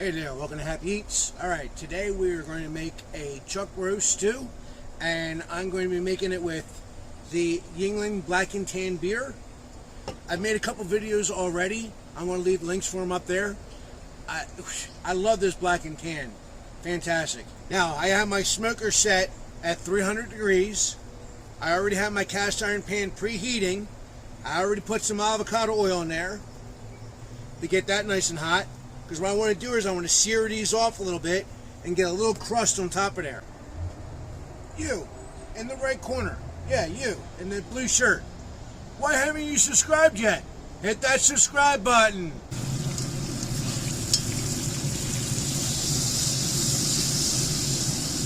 Hey there, welcome to Happy Eats. Alright, today we are going to make a chuck roast stew, and I'm going to be making it with the Yuengling Black and Tan beer. I've made a couple videos already. I'm going to leave links for them up there. I love this Black and Tan. Fantastic. Now, I have my smoker set at 300 degrees. I already have my cast iron pan preheating. I already put some avocado oil in there to get that nice and hot. Because what I want to do is I want to sear these off a little bit and get a little crust on top of there. You, in the right corner. Yeah, you, in the blue shirt. Why haven't you subscribed yet? Hit that subscribe button.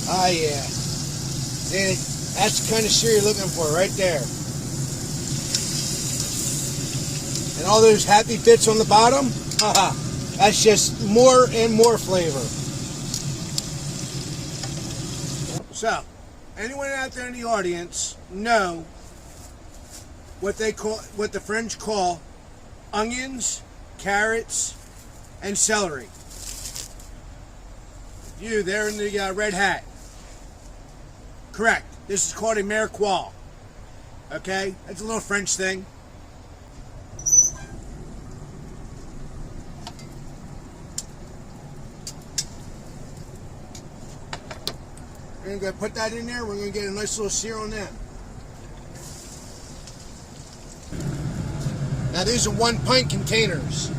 Ah, yeah. See, that's the kind of sear you're looking for right there. And all those happy bits on the bottom, haha. That's just more and more flavor. So, anyone out there in the audience know what the French call onions, carrots, and celery? You there in the red hat. Correct. This is called a mirepoix. Okay, that's a little French thing. We're going to put that in there. We're going to get a nice little sear on them. Now these are 1 pint containers.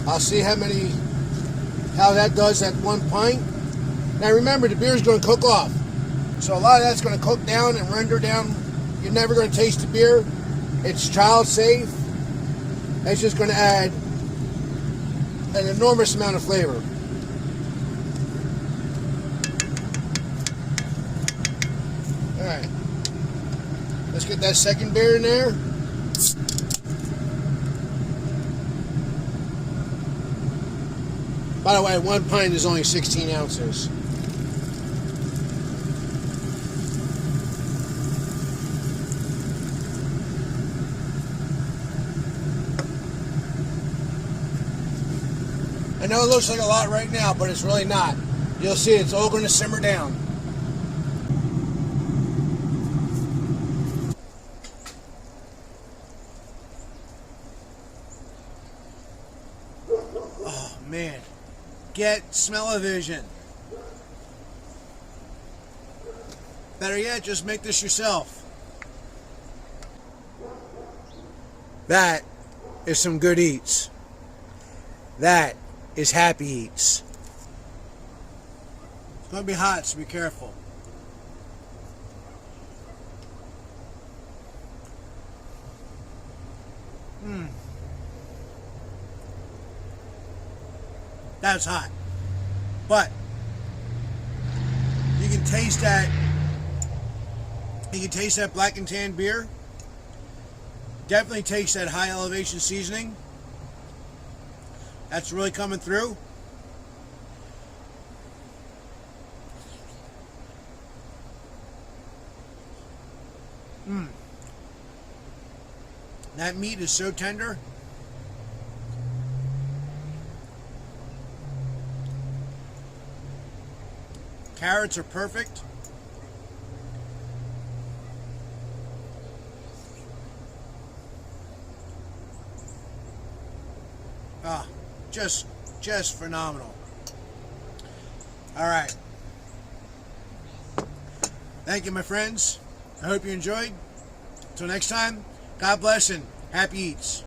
I'll see how that does at 1 pint. Now remember, the beer is going to cook off. So a lot of that's going to cook down and render down. You're never going to taste the beer. It's child safe. It's just going to add an enormous amount of flavor. Alright, let's get that second beer in there. By the way, 1 pint is only 16 ounces. I know it looks like a lot right now, but it's really not. You'll see it's all going to simmer down. Oh man, get smell-o-vision. Better yet, just make this yourself. That is some good eats. That is Happy Eats. It's going to be hot, so be careful. That's hot. But you can taste that. You can taste that Black and Tan beer. Definitely taste that high elevation seasoning. That's really coming through. That meat is so tender. Carrots are perfect. Ah, just phenomenal. All right. Thank you, my friends. I hope you enjoyed. Until next time, God bless and happy eats.